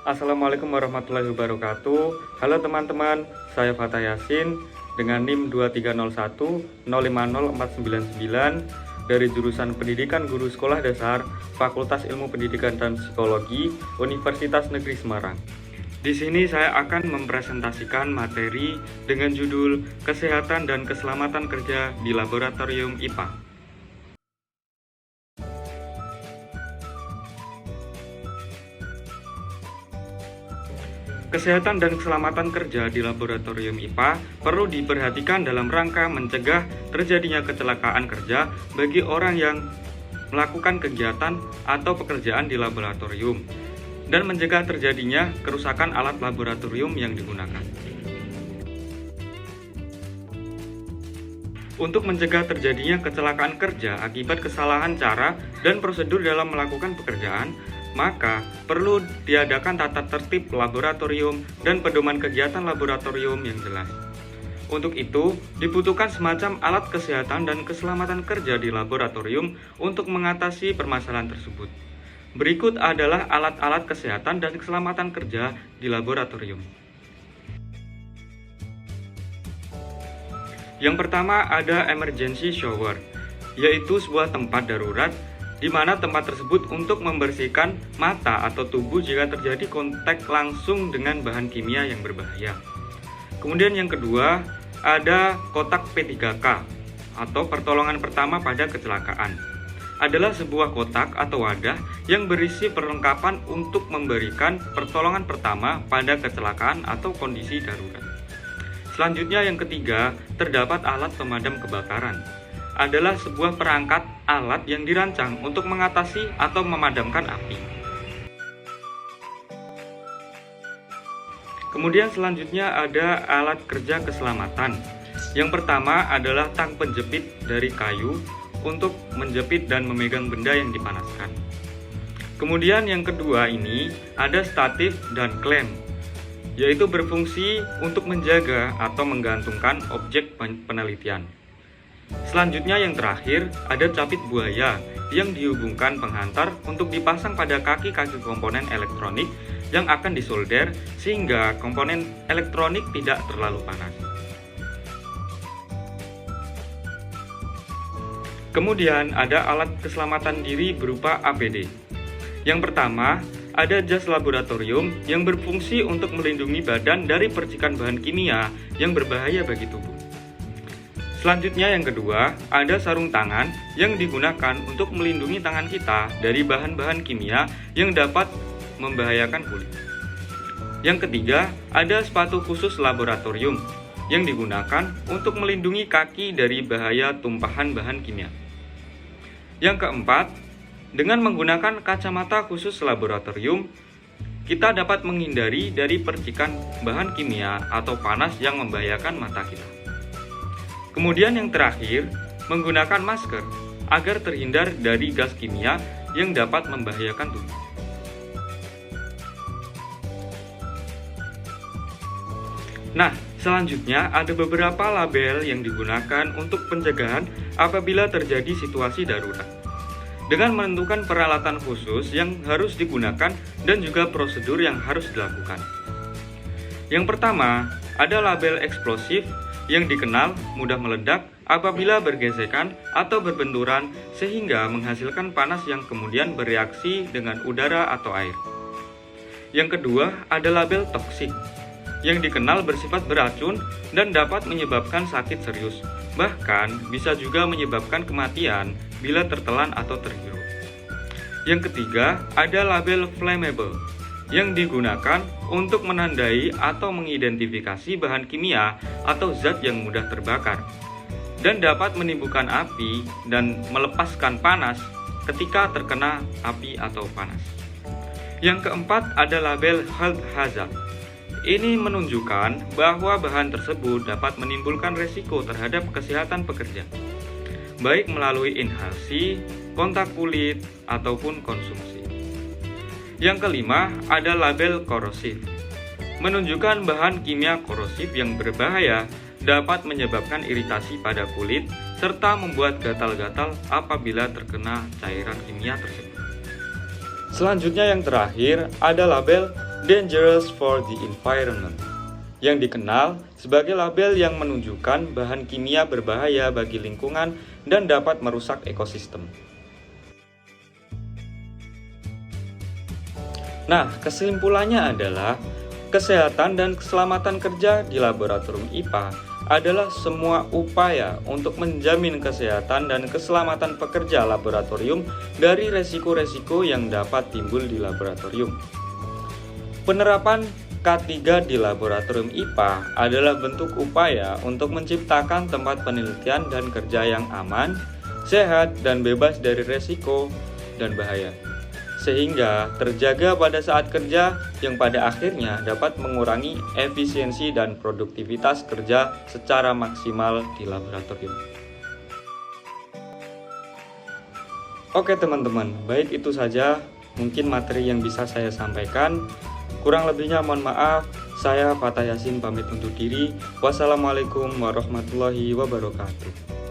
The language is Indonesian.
Assalamualaikum warahmatullahi wabarakatuh. Halo teman-teman, saya Fatah Yasin dengan NIM 23010500499 dari jurusan Pendidikan Guru Sekolah Dasar Fakultas Ilmu Pendidikan dan Psikologi Universitas Negeri Semarang. Di sini saya akan mempresentasikan materi dengan judul Kesehatan dan Keselamatan Kerja di Laboratorium IPA. Kesehatan dan keselamatan kerja di laboratorium IPA perlu diperhatikan dalam rangka mencegah terjadinya kecelakaan kerja bagi orang yang melakukan kegiatan atau pekerjaan di laboratorium dan mencegah terjadinya kerusakan alat laboratorium yang digunakan. Untuk mencegah terjadinya kecelakaan kerja akibat kesalahan cara dan prosedur dalam melakukan pekerjaan, maka perlu diadakan tata tertib laboratorium dan pedoman kegiatan laboratorium yang jelas. Untuk itu, dibutuhkan semacam alat kesehatan dan keselamatan kerja di laboratorium untuk mengatasi permasalahan tersebut. Berikut adalah alat-alat kesehatan dan keselamatan kerja di laboratorium. Yang pertama ada emergency shower, yaitu sebuah tempat darurat di mana tempat tersebut untuk membersihkan mata atau tubuh jika terjadi kontak langsung dengan bahan kimia yang berbahaya. Kemudian yang kedua, ada kotak P3K atau pertolongan pertama pada kecelakaan. Adalah sebuah kotak atau wadah yang berisi perlengkapan untuk memberikan pertolongan pertama pada kecelakaan atau kondisi darurat. Selanjutnya yang ketiga, terdapat alat pemadam kebakaran. Adalah sebuah perangkat alat yang dirancang untuk mengatasi atau memadamkan api. Kemudian selanjutnya ada alat kerja keselamatan. Yang pertama adalah tang penjepit dari kayu untuk menjepit dan memegang benda yang dipanaskan. Kemudian yang kedua ini ada statif dan klem, yaitu berfungsi untuk menjaga atau menggantungkan objek penelitian. Selanjutnya yang terakhir ada capit buaya yang dihubungkan penghantar untuk dipasang pada kaki-kaki komponen elektronik yang akan disolder sehingga komponen elektronik tidak terlalu panas. Kemudian ada alat keselamatan diri berupa APD. Yang pertama ada jas laboratorium yang berfungsi untuk melindungi badan dari percikan bahan kimia yang berbahaya bagi tubuh. Selanjutnya yang kedua, ada sarung tangan yang digunakan untuk melindungi tangan kita dari bahan-bahan kimia yang dapat membahayakan kulit. Yang ketiga, ada sepatu khusus laboratorium yang digunakan untuk melindungi kaki dari bahaya tumpahan bahan kimia. Yang keempat, dengan menggunakan kacamata khusus laboratorium, kita dapat menghindari dari percikan bahan kimia atau panas yang membahayakan mata kita. Kemudian yang terakhir, menggunakan masker agar terhindar dari gas kimia yang dapat membahayakan tubuh. Nah, selanjutnya ada beberapa label yang digunakan untuk pencegahan apabila terjadi situasi darurat, dengan menentukan peralatan khusus yang harus digunakan dan juga prosedur yang harus dilakukan. Yang pertama, ada label eksplosif yang dikenal mudah meledak apabila bergesekan atau berbenturan sehingga menghasilkan panas yang kemudian bereaksi dengan udara atau air. Yang kedua, ada label toksik yang dikenal bersifat beracun dan dapat menyebabkan sakit serius, bahkan bisa juga menyebabkan kematian bila tertelan atau terhirup. Yang ketiga, ada label flammable yang digunakan untuk menandai atau mengidentifikasi bahan kimia atau zat yang mudah terbakar dan dapat menimbulkan api dan melepaskan panas ketika terkena api atau panas. Yang keempat ada label health hazard. Ini menunjukkan bahwa bahan tersebut dapat menimbulkan resiko terhadap kesehatan pekerja, baik melalui inhalasi, kontak kulit, ataupun konsumsi. Yang kelima, ada label korosif. Menunjukkan bahan kimia korosif yang berbahaya dapat menyebabkan iritasi pada kulit serta membuat gatal-gatal apabila terkena cairan kimia tersebut. Selanjutnya yang terakhir, ada label dangerous for the environment, yang dikenal sebagai label yang menunjukkan bahan kimia berbahaya bagi lingkungan dan dapat merusak ekosistem. Nah, kesimpulannya adalah kesehatan dan keselamatan kerja di laboratorium IPA adalah semua upaya untuk menjamin kesehatan dan keselamatan pekerja laboratorium dari resiko-resiko yang dapat timbul di laboratorium. Penerapan K3 di laboratorium IPA adalah bentuk upaya untuk menciptakan tempat penelitian dan kerja yang aman, sehat, dan bebas dari resiko dan bahaya, sehingga terjaga pada saat kerja yang pada akhirnya dapat mengurangi efisiensi dan produktivitas kerja secara maksimal di laboratorium. Oke teman-teman, baik itu saja mungkin materi yang bisa saya sampaikan. Kurang lebihnya mohon maaf. Saya Fatah Yasin pamit undur diri. Wassalamualaikum warahmatullahi wabarakatuh.